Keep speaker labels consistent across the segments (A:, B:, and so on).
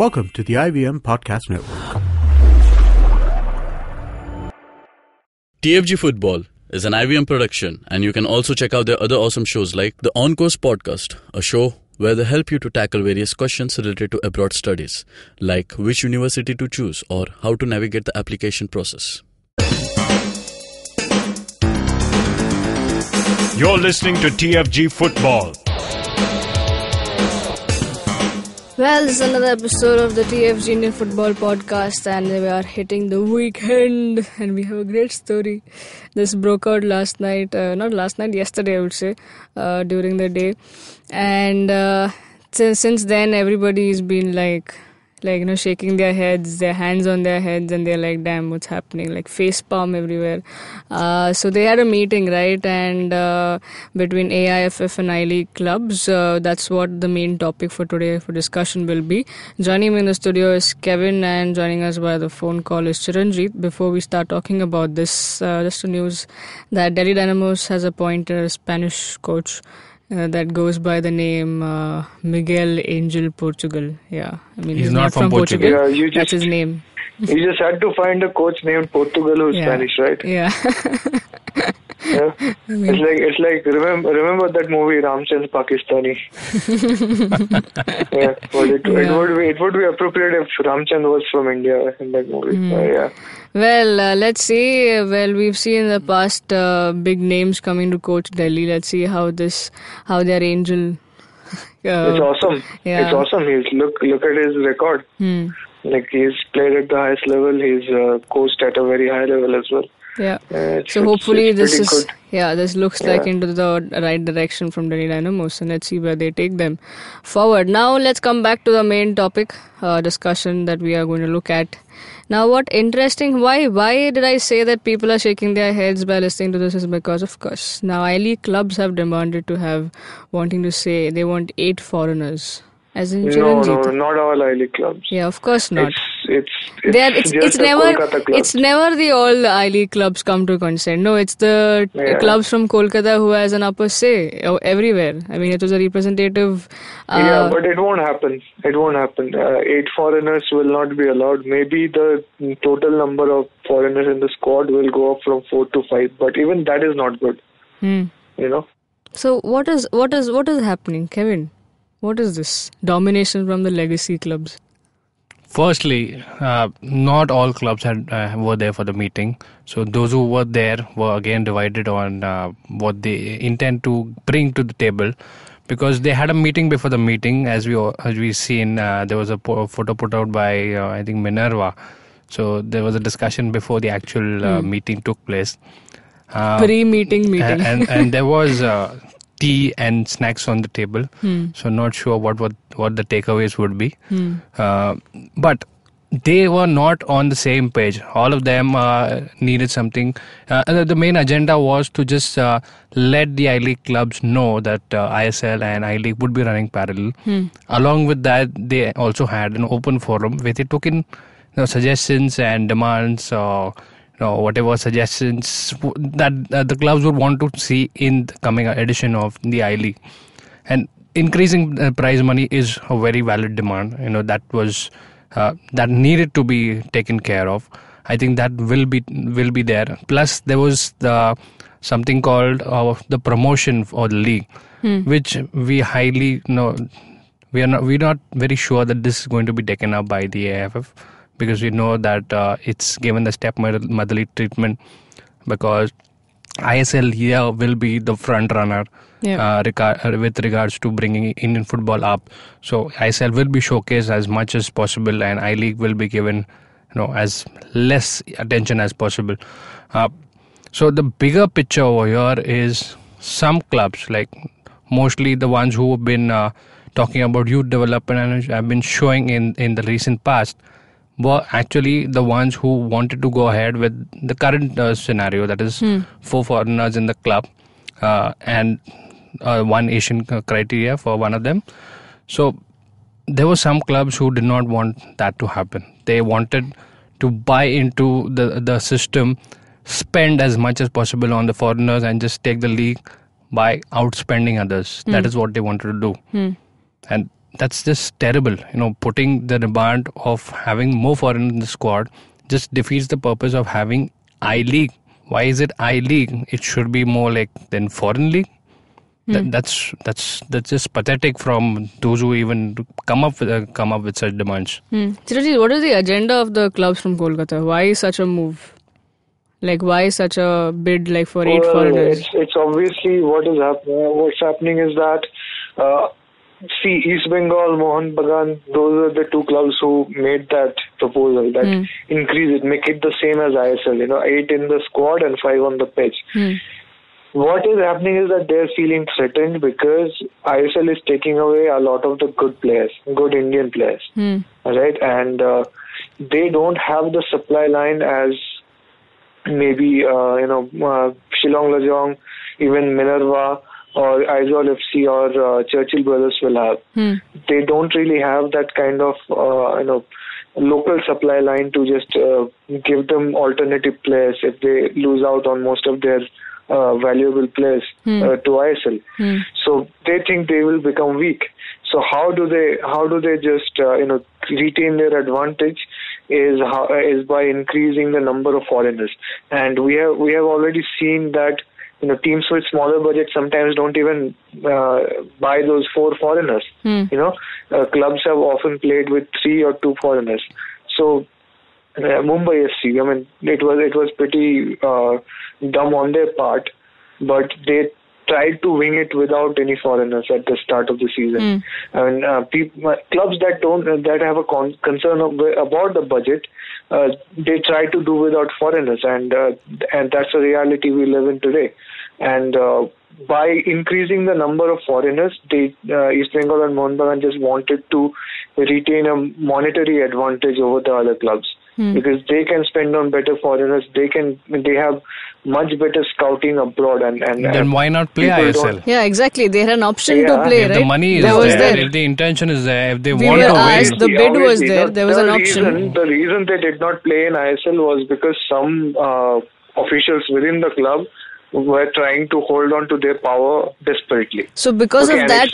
A: Welcome to the IVM Podcast Network.
B: TFG Football is an IVM production, and you can also check out their other awesome shows like the On Course Podcast, a show where they help you to tackle various questions related to abroad studies, like which university to choose or how to navigate the application process.
C: You're listening to TFG Football.
D: Well, this is another episode of the TFG Indian Football Podcast, and we are hitting the weekend, and we have a great story. This broke out last night, yesterday I would say, during the day, and since then everybody's been like shaking their heads, their hands on their heads, and they're like, damn, what's happening? Like face palm everywhere. So they had a meeting, right? And between AIFF and I-League clubs, that's what the main topic for today for discussion will be. Joining me in the studio is Kevin, and joining us by the phone call is Chiranjeet. Before we start talking about this, just a news that Delhi Dynamos has appointed a Spanish coach that goes by the name Miguel Angel Portugal. Yeah, I mean he's not from Portugal. Yeah, that's his name.
E: You just had to find a coach named Portugal who's Spanish, right?
D: Yeah.
E: Yeah. It's like remember that movie Ramchand Pakistani. Yeah, well, it would be appropriate if Ramchand was from India in that movie. Yeah.
D: Well, let's see. Well, we've seen in the past big names coming to coach Delhi. Let's see how their Angel.
E: It's awesome. Yeah. It's awesome. Look at his record. Like he's played at the highest level. He's coached at a very high level as well.
D: Yeah. So hopefully this looks like into the right direction from Delhi Dynamos, and let's see where they take them forward. Now let's come back to the main topic discussion that we are going to look at. Now, what interesting, why did I say that people are shaking their heads by listening to this is because, of course, now I-League clubs have demanded wanting to say they want 8 foreigners. As in
E: no, not all I-League clubs.
D: Yeah, of course not.
E: It's
D: never the all I-League clubs come to consent. No, it's the clubs from Kolkata who has an upper say everywhere. I mean, it was a representative.
E: But it won't happen. 8 foreigners will not be allowed. Maybe the total number of foreigners in the squad will go up from 4 to 5. But even that is not good. You know.
D: So what is happening, Kevin? What is this domination from the legacy clubs?
F: Firstly, not all clubs were there for the meeting. So those who were there were again divided on what they intend to bring to the table, because they had a meeting before the meeting. As we seen, there was a photo put out by I think Minerva. So there was a discussion before the actual meeting took place.
D: Pre-meeting meeting,
F: and there was tea and snacks on the table. So not sure what the takeaways would be. But they were not on the same page. All of them needed something. The main agenda was to just let the I-League clubs know that ISL and I-League would be running parallel. Along with that, they also had an open forum where they took in suggestions and demands, whatever suggestions that the clubs would want to see in the coming edition of the I-League. And increasing prize money is a very valid demand. That was that needed to be taken care of. I think that will be there. Plus, there was something called the promotion for the league, which we highly we're not very sure that this is going to be taken up by the AIFF. Because we know that it's given the stepmotherly treatment, because ISL here will be the front runner with regards to bringing Indian football up. So ISL will be showcased as much as possible, and I-League will be given as less attention as possible. So the bigger picture over here is some clubs, like mostly the ones who have been talking about youth development and have been showing in the recent past, were actually the ones who wanted to go ahead with the current scenario, that is 4 foreigners in the club and 1 Asian criteria for one of them. So there were some clubs who did not want that to happen. They wanted to buy into the system, spend as much as possible on the foreigners and just take the league by outspending others. That is what they wanted to do. And that's just terrible. Putting the demand of having more foreigners in the squad just defeats the purpose of having I-League. Why is it I-League? It should be more like than foreign league. That's just pathetic from those who even come up with such demands.
D: Chiraji, what is the agenda of the clubs from Kolkata? Why such a move? Like, why such a bid like for 8 foreigners?
E: It's obviously what's happening is that see, East Bengal, Mohun, Bagan, those are the two clubs who made that proposal that increase it, make it the same as ISL, 8 in the squad and 5 on the pitch. What is happening is that they're feeling threatened because ISL is taking away a lot of the good players, good Indian players, right? And they don't have the supply line as maybe, Shillong Lajong, even Minerva, or Aizawl FC or Churchill Brothers will have. They don't really have that kind of, local supply line to just give them alternative players if they lose out on most of their valuable players to ISL. So they think they will become weak. So how do they just retain their advantage is by increasing the number of foreigners. And we have already seen that teams with smaller budgets sometimes don't even buy those 4 foreigners. Clubs have often played with 3 or 2 foreigners. So Mumbai FC, it was pretty dumb on their part, but they tried to wing it without any foreigners at the start of the season. Clubs that have a concern about the budget, they try to do without foreigners, and that's a reality we live in today. And by increasing the number of foreigners, East Bengal and Mohun Bagan just wanted to retain a monetary advantage over the other clubs. Because they can spend on better foreigners, they have much better scouting abroad, and
F: then why not play ISL?
D: Yeah, exactly. They had an option to play,
F: if
D: right?
F: The money is there, if the intention is there, if they want to win.
D: The bid was there. There was an option.
E: The reason they did not play in ISL was because some officials within the club were trying to hold on to their power desperately.
D: So because of that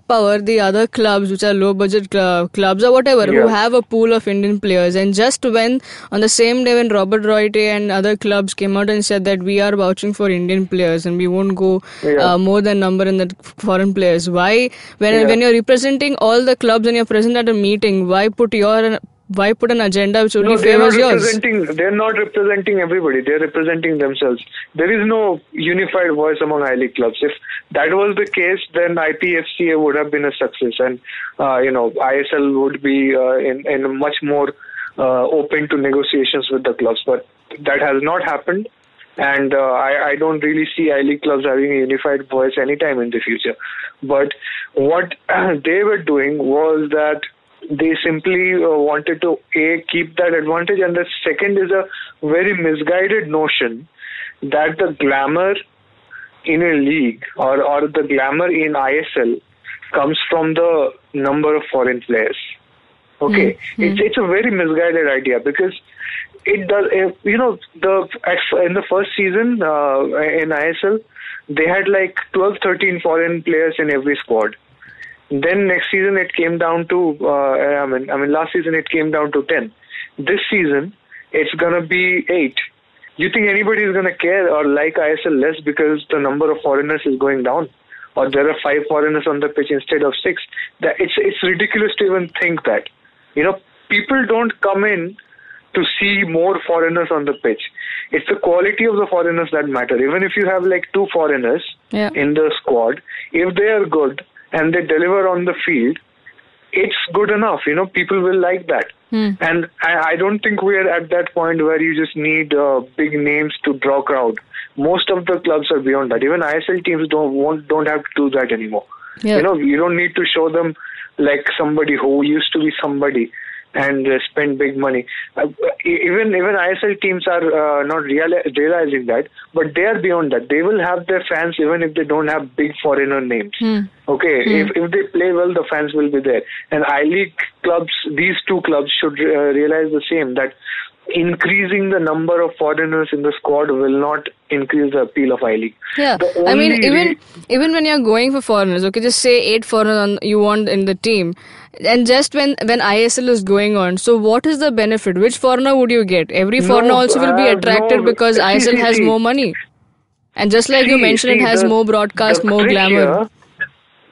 D: power, the other clubs, which are low budget clubs or whatever, who have a pool of Indian players, and just when on the same day when Robert Royte and other clubs came out and said that we are vouching for Indian players and we won't go more than number in the foreign players, why when you're representing all the clubs and you're present at a meeting, why put an agenda which only favors yours?
E: They're not representing everybody. They're representing themselves. There is no unified voice among I-League clubs. If that was the case, then IPFCA would have been a success, and ISL would be in much more open to negotiations with the clubs. But that has not happened, and I don't really see I-League clubs having a unified voice anytime in the future. But what they were doing was that they simply wanted to keep that advantage, and the second is a very misguided notion that the glamour in a league or the glamour in ISL comes from the number of foreign players. Okay, it's a very misguided idea, because it does. In the first season in ISL, they had like 12-13 foreign players in every squad. Then next season it came down to, last season it came down to 10. This season it's gonna be 8. You think anybody is gonna care or like ISL less because the number of foreigners is going down, or there are 5 foreigners on the pitch instead of 6? It's ridiculous to even think that. People don't come in to see more foreigners on the pitch. It's the quality of the foreigners that matter. Even if you have like 2 foreigners in the squad, if they are good and they deliver on the field, it's good enough. People will like that. And I don't think we are at that point where you just need big names to draw crowd. Most of the clubs are beyond that. Even ISL teams don't have to do that anymore. You don't need to show them like somebody who used to be somebody and spend big money. Even ISL teams are not realizing that, but they are beyond that. They will have their fans even if they don't have big foreigner names. Okay, if they play well, the fans will be there. And I-League clubs, these 2 clubs should realize the same, that increasing the number of foreigners in the squad will not increase the appeal of I-League.
D: Yeah, I mean, even when you're going for foreigners, okay, just say 8 foreigners you want in the team, and just when ISL is going on, so what is the benefit? Which foreigner would you get? Every foreigner also will be attracted because ISL has more money. And just like you mentioned, it has more broadcast, more glamour.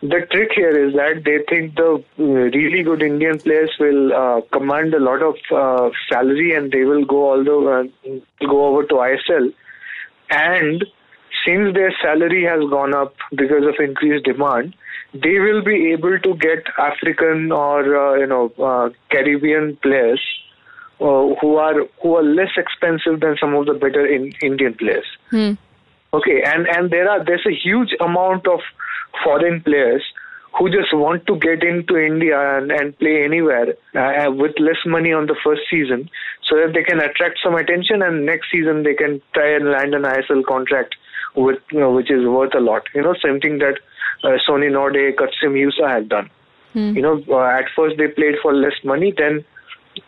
E: The trick here is that they think the really good Indian players will command a lot of salary, and they will go over to ISL. And since their salary has gone up because of increased demand, they will be able to get African or Caribbean players who are less expensive than some of the better Indian players. Okay, and there's a huge amount of foreign players who just want to get into India and play anywhere with less money on the first season, so that they can attract some attention, and next season they can try and land an ISL contract with which is worth a lot. Same thing that Sony Norde, Katsim Yusa have done. At first they played for less money, then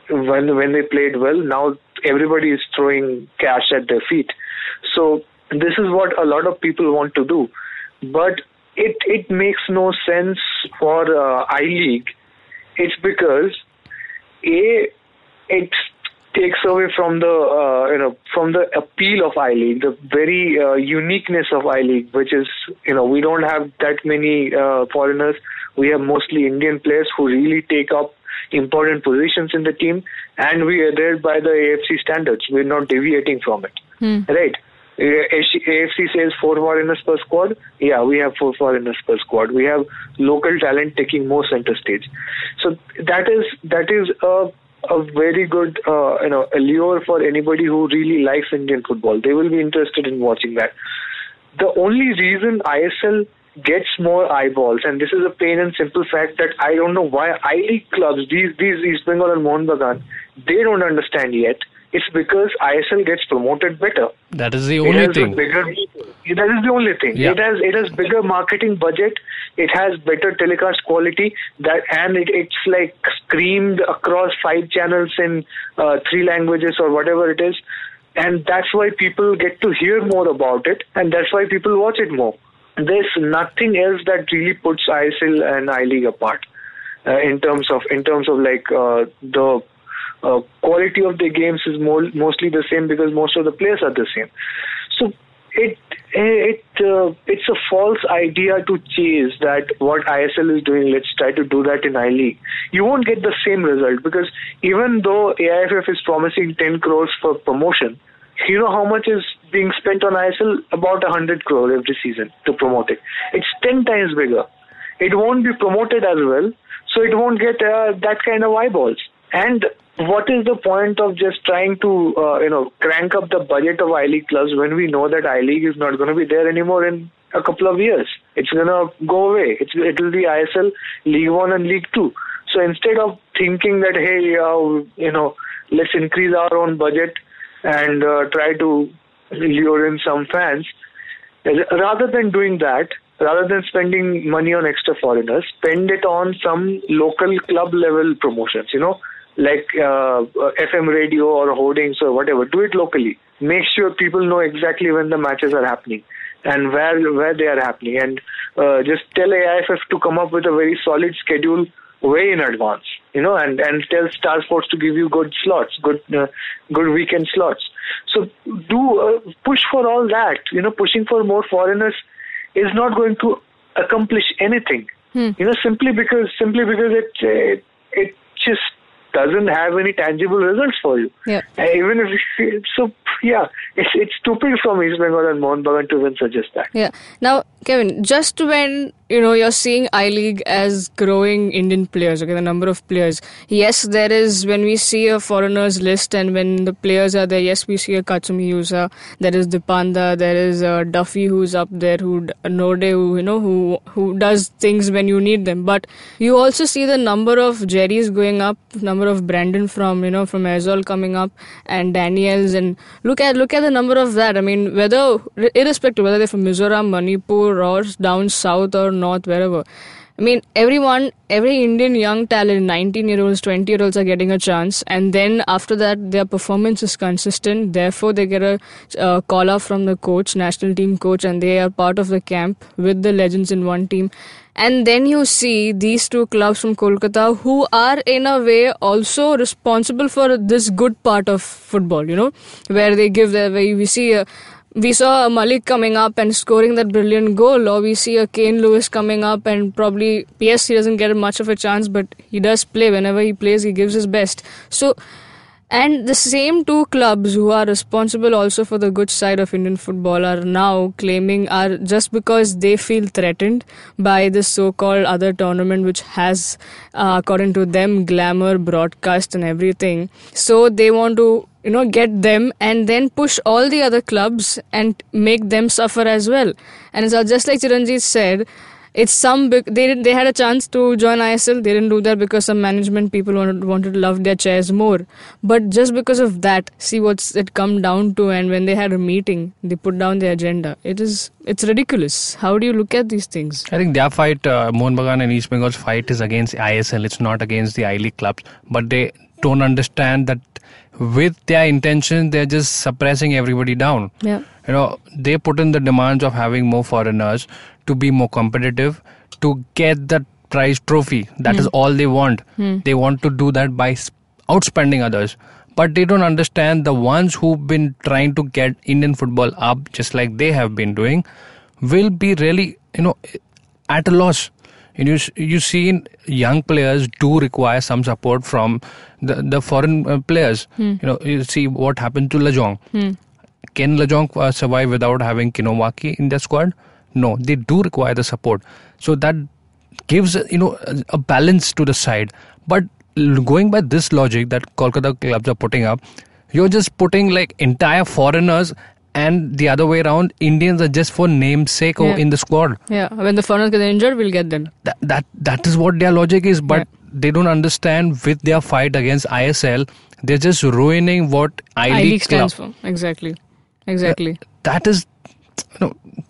E: when they played well, now everybody is throwing cash at their feet. So this is what a lot of people want to do, but it makes no sense for I-League. It's because it takes away from the appeal of I-League, the very uniqueness of I-League, which is we don't have that many foreigners. We have mostly Indian players who really take up important positions in the team, and we are there by the AFC standards. We're not deviating from it, right? AFC says 4 foreigners per squad. Yeah, we have 4 foreigners per squad. We have local talent taking more center stage. So that is a very good allure for anybody who really likes Indian football. They will be interested in watching that. The only reason ISL gets more eyeballs, and this is a plain and simple fact that I don't know why I-League clubs, these East Bengal and Mohun Bagan, they don't understand yet. It's because ISL gets promoted better.
F: That is the only thing.
E: That is the only thing. Yeah. It has bigger marketing budget. It has better telecast quality. It's like screamed across 5 channels in 3 languages or whatever it is. And that's why people get to hear more about it, and that's why people watch it more. There's nothing else that really puts ISL and I-League apart in terms of the quality of the games is mostly the same because most of the players are the same. So it's a false idea to chase that what ISL is doing, let's try to do that in I-League. You won't get the same result because even though AIFF is promising 10 crores for promotion, you know how much is being spent on ISL? About 100 crore every season to promote it. It's 10 times bigger. It won't be promoted as well, so it won't get that kind of eyeballs. And what is the point of just trying to crank up the budget of I-League clubs when we know that I-League is not going to be there anymore in a couple of years? It's going to go away. It will be ISL, League 1 and League 2. So instead of thinking that, hey, let's increase our own budget and try to lure in some fans, rather than doing that, rather than spending money on extra foreigners, spend it on some local club level promotions, like FM radio or hoardings or whatever. Do it locally. Make sure people know exactly when the matches are happening and where they are happening. And just tell AIFF to come up with a very solid schedule way in advance, and tell Star Sports to give you good slots, good weekend slots. So do push for all that. Pushing for more foreigners is not going to accomplish anything. Simply because it just doesn't have any tangible results for you.
D: Yeah.
E: Even if it's stupid from East Bengal and Mohun Bagan to even suggest that.
D: Yeah. Now, Kevin, just when you're seeing I-League as growing Indian players, okay, the number of players. Yes, there is, when we see a foreigners list and when the players are there, yes, we see a Katsumi Yusa, there is Dipanda, there is Duffy who's up there, Norde, who does things when you need them. But you also see the number of Jerrys going up, number of Brandon from Aizawl coming up, and Daniels, and look at the number of that. I mean, irrespective whether they're from Mizoram, Manipur, or down south or north, wherever, I mean, every Indian young talent, 19-year-olds, 20-year-olds are getting a chance, and then after that, their performance is consistent. Therefore, they get a call up from the coach, national team coach, and they are part of the camp with the legends in one team. And then you see these two clubs from Kolkata who are in a way also responsible for this good part of football, where they give their way. We saw a Malik coming up and scoring that brilliant goal, or we see a Kane Lewis coming up and probably, yes, he doesn't get much of a chance, but he does play. Whenever he plays, he gives his best. So, and the same two clubs who are responsible also for the good side of Indian football are now claiming, are just because they feel threatened by this so-called other tournament which has, according to them, glamour, broadcast and everything. So they want to get them and then push all the other clubs and make them suffer as well. And it's just like Chiranjeev said, it's they had a chance to join ISL. They didn't do that because some management people wanted to love their chairs more. But just because of that, see what's it come down to. And when they had a meeting, they put down their agenda. It's ridiculous. How do you look at these things?
F: I think their fight, Mohun Bagan and East Bengal's fight, is against ISL. It's not against the I-League clubs. But they don't understand that with their intention, they're just suppressing everybody down.
D: Yeah.
F: They put in the demands of having more foreigners to be more competitive, to get that prize trophy. That is all they want. They want to do that by outspending others. But they don't understand the ones who've been trying to get Indian football up, just like they have been doing, will be really, at a loss. You see, young players do require some support from the foreign players. You see what happened to Lajong. Can Lajong survive without having Kinowaki in their squad? No, they do require the support. So that gives a balance to the side. But going by this logic that Kolkata clubs are putting up, you're just putting like entire foreigners, and the other way around, Indians are just for namesake in the squad.
D: Yeah, when the foreigners get injured, we'll get them.
F: That is what their logic is, but they don't understand with their fight against ISL, they're just ruining what I-League
D: stands for. Exactly.
F: That is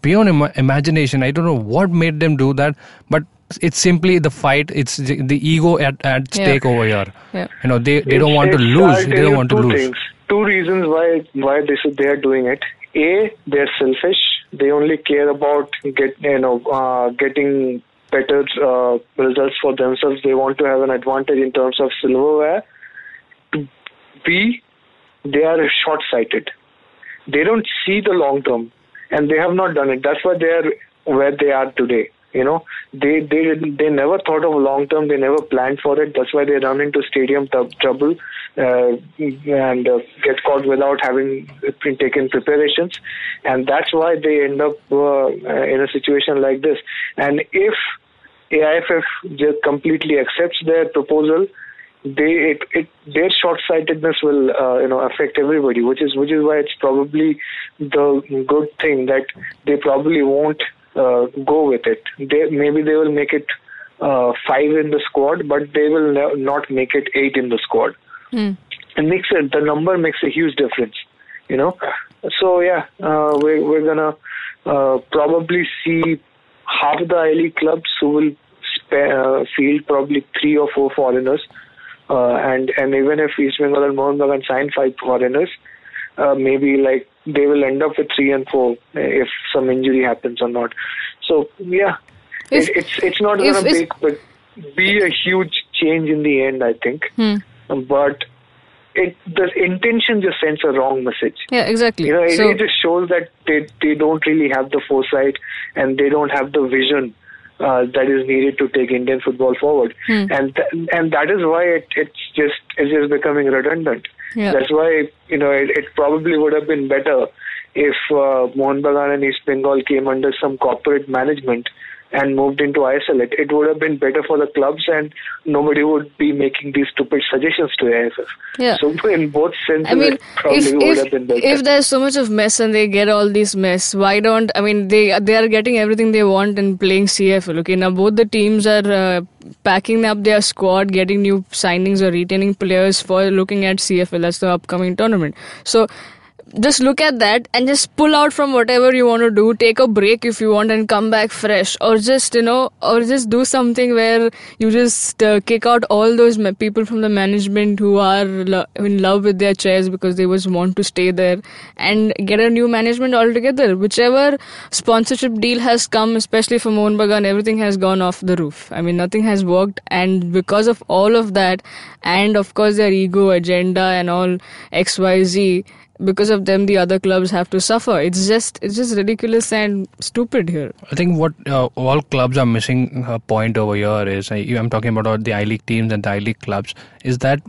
F: beyond imagination. I don't know what made them do that, but it's simply the fight. It's the ego at stake over here.
D: Yeah.
F: They don't want to lose. They don't want to lose.
E: Things. Two reasons why they are doing it. A, they're selfish. They only care about getting better results for themselves. They want to have an advantage in terms of silverware. B, they are short-sighted. They don't see the long term, and they have not done it. That's why they are where they are today. They never thought of long term. They never planned for it. That's why they run into stadium trouble and get caught without having taken preparations, and that's why they end up in a situation like this. And if AIFF just completely accepts their proposal, their short-sightedness will affect everybody, which is why it's probably the good thing that they probably won't go with it. Maybe they will make it 5 in the squad, but they will not make it 8 in the squad. And the number makes a huge difference, So we're gonna probably see half the I-League clubs who will field probably 3 or 4 foreigners, and even if East Bengal and Mohun Bagan sign 5 foreigners, maybe like they will end up with 3 and 4 if some injury happens or not. So it's not going to be a huge change in the end, I think. But the intention just sends a wrong message.
D: Yeah, exactly.
E: It just shows that they don't really have the foresight and they don't have the vision that is needed to take Indian football forward, and that is why it's just becoming redundant.
D: Yeah.
E: That's why it probably would have been better if Mohun Bagan and East Bengal came under some corporate management and moved into ISL. It would have been better for the clubs, and nobody would be making these stupid suggestions to AIFF.
D: Yeah.
E: So in both senses, it probably would have been better.
D: If there's so much of mess and they get all this mess, why don't, they are getting everything they want and playing CFL. Okay, now both the teams are packing up their squad, getting new signings or retaining players for looking at CFL. That's the upcoming tournament. So just look at that and just pull out from whatever you want to do, take a break if you want and come back fresh, or just do something where you just kick out all those people from the management who are in love with their chairs because they just want to stay there, and get a new management altogether. Whichever sponsorship deal has come, especially for Mohun Bagan, everything has gone off the roof. I mean, nothing has worked, and because of all of that, and of course their ego, agenda and all XYZ, because of them the other clubs have to suffer. It's just ridiculous and stupid here.
F: I think what all clubs are missing a point over here is, I'm talking about the I-League teams and the I-League clubs, is that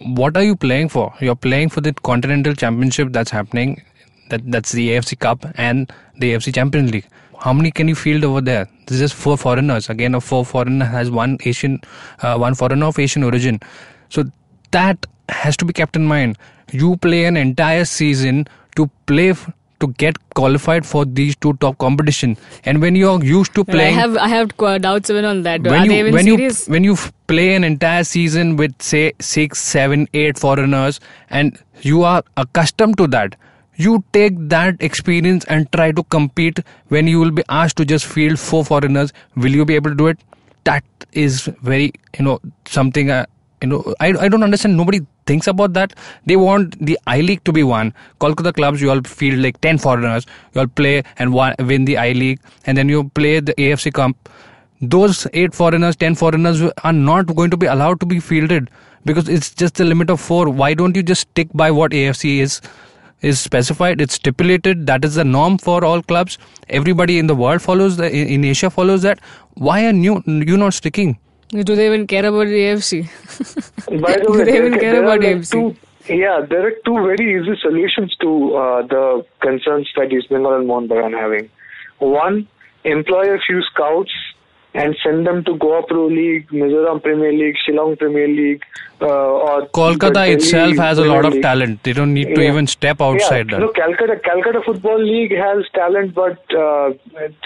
F: what are you playing for? You're playing for the Continental Championship that's happening, that's the AFC Cup and the AFC Champions League. How many can you field over there? This is 4 foreigners. Again, a 4 foreigner has one foreigner of Asian origin. So that has to be kept in mind. You play an entire season to get qualified for these two top competition, and when you're used to playing,
D: I have doubts even on that.
F: When you play an entire season with say 6, 7, 8 foreigners, and you are accustomed to that, you take that experience and try to compete. When you will be asked to just field 4 foreigners, will you be able to do it? That is very something. I don't understand. Nobody thinks about that. They want the I-League to be won. Kolkata clubs, you all field like 10 foreigners. You all play and win the I-League, and then you play the AFC Cup. Those 8 foreigners, 10 foreigners are not going to be allowed to be fielded because it's just the limit of 4. Why don't you just stick by what AFC is specified? It's stipulated. That is the norm for all clubs. Everybody in the world follows that. In Asia follows that. Why are you not sticking?
D: Do they even care about the AFC?
E: By the way,
D: do they even care about AFC?
E: There are two very easy solutions to the concerns that East Bengal and Mohun Bagan are having. One, employ a few scouts and send them to Goa Pro League, Mizoram Premier League, Shillong Premier League, or
F: Kolkata itself has a lot of talent. They don't need to even step outside that.
E: No, Calcutta Football League has talent, but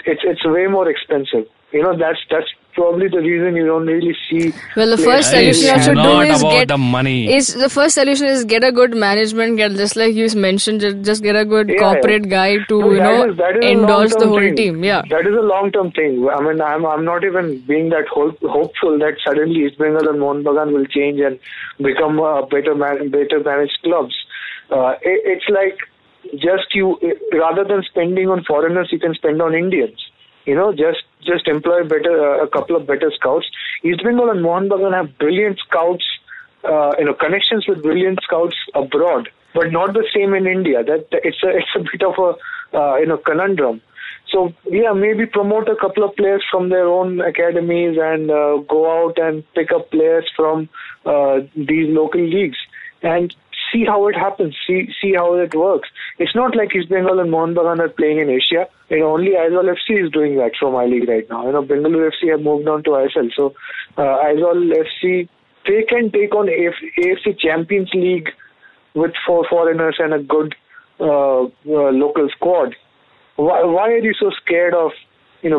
E: it's way more expensive. That's probably the reason you don't really see.
D: Well, the first solution you have to do is get
F: the money.
D: The first solution is get a good management. Just like you mentioned, just get a good corporate guy to endorse the whole team. Yeah,
E: that is a long-term thing. I mean, I'm not even being that hopeful that suddenly East Bengal and Mohun Bagan will change and become better managed clubs. It's like rather than spending on foreigners, you can spend on Indians. Just employ a couple of better scouts. East Bengal and Mohun Bagan have brilliant scouts, connections with brilliant scouts abroad, but not the same in India. It's a bit of a conundrum. So maybe promote a couple of players from their own academies and go out and pick up players from these local leagues and see how it happens. See how it works. It's not like East Bengal and Mohun Bagan are playing in Asia. Only Aizawl FC is doing that from I-League right now. Bengaluru FC have moved on to ISL. So Aizawl FC, they can take on AFC Champions League with 4 foreigners and a good local squad. Why are you so scared of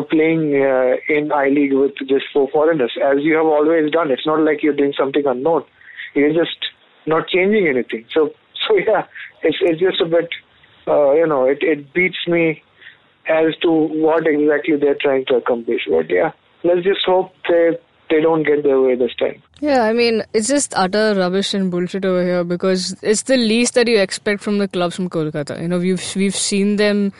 E: playing in I-League with just 4 foreigners, as you have always done? It's not like you're doing something unknown. You're just not changing anything. So it's just a bit, it beats me as to what exactly they're trying to accomplish. But let's just hope they don't get their way this time.
D: Yeah, I mean, it's just utter rubbish and bullshit over here because it's the least that you expect from the clubs from Kolkata. We've seen them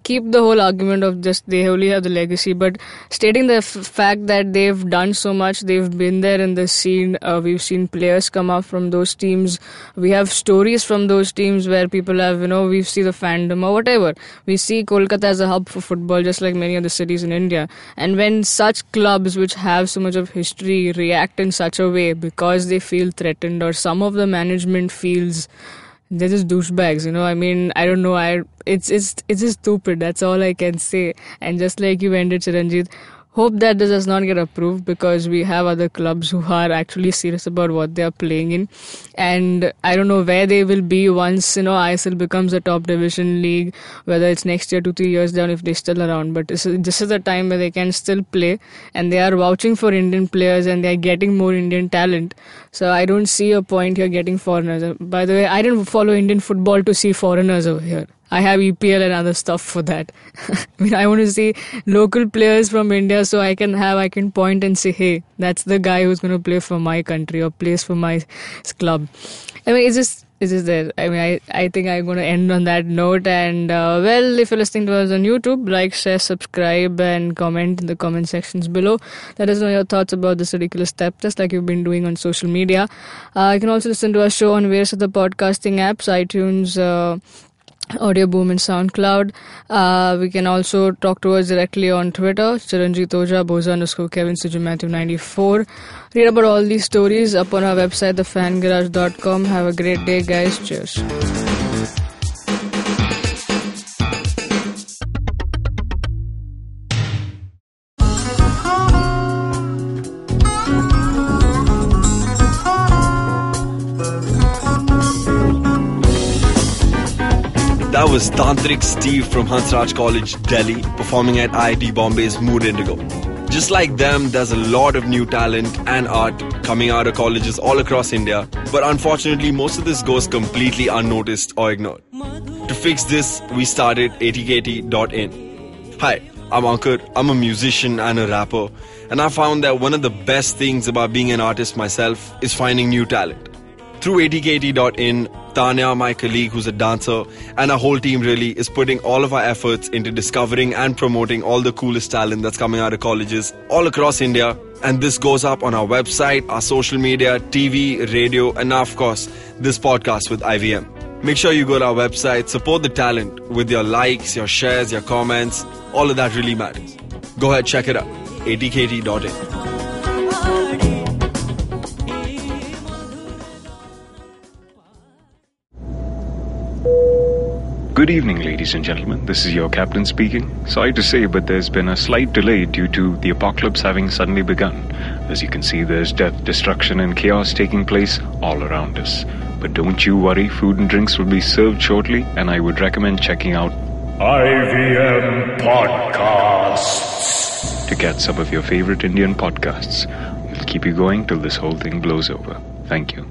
D: keep the whole argument of just they only have the legacy, but stating the fact that they've done so much, they've been there in the scene. We've seen players come up from those teams. We have stories from those teams where people have, we see the fandom or whatever. We see Kolkata as a hub for football, just like many other cities in India. And when such clubs which have so much of history react in such a way because they feel threatened, or some of the management feels they're just douchebags, I mean, I don't know. It's just stupid. That's all I can say. And just like you ended, Chiranjit, Hope that this does not get approved, because we have other clubs who are actually serious about what they are playing in. And I don't know where they will be once, ISL becomes a top division league, whether it's next year, 2-3 years down, if they're still around. But this is the time where they can still play, and they are vouching for Indian players, and they are getting more Indian talent. So I don't see a point here getting foreigners. By the way, I didn't follow Indian football to see foreigners over here. I have EPL and other stuff for that. I want to see local players from India, so I can point and say, hey, that's the guy who's going to play for my country or plays for my club. It's just there. I think I'm going to end on that note. And if you're listening to us on YouTube, like, share, subscribe, and comment in the comment sections below. Let us know your thoughts about this ridiculous step, just like you've been doing on social media. You can also listen to our show on various other podcasting apps, iTunes, Audio Boom, and SoundCloud. We can also talk to us directly on Twitter, Chiranjit Oja, Boza_Kevin, Suju Matthew 94. Read about all these stories up on our website, thefangarage.com. Have a great day, guys. Cheers.
G: That was Tantrik Steve from Hansraj College, Delhi, performing at IIT Bombay's Mood Indigo. Just like them, there's a lot of new talent and art coming out of colleges all across India, but unfortunately most of this goes completely unnoticed or ignored. To fix this, we started atkt.in. Hi, I'm Ankur, I'm a musician and a rapper, and I found that one of the best things about being an artist myself is finding new talent. Through atkt.in, Tanya, my colleague who's a dancer, and our whole team really is putting all of our efforts into discovering and promoting all the coolest talent that's coming out of colleges all across India. And this goes up on our website, our social media, TV, radio, and now, of course, this podcast with IVM. Make sure you go to our website, support the talent with your likes, your shares, your comments. All of that really matters. Go ahead, check it out. atkt.in.
H: Good evening, ladies and gentlemen. This is your captain speaking. Sorry to say, but there's been a slight delay due to the apocalypse having suddenly begun. As you can see, there's death, destruction, and chaos taking place all around us. But don't you worry, food and drinks will be served shortly, and I would recommend checking out
C: IVM Podcasts
H: to get some of your favorite Indian podcasts. We'll keep you going till this whole thing blows over. Thank you.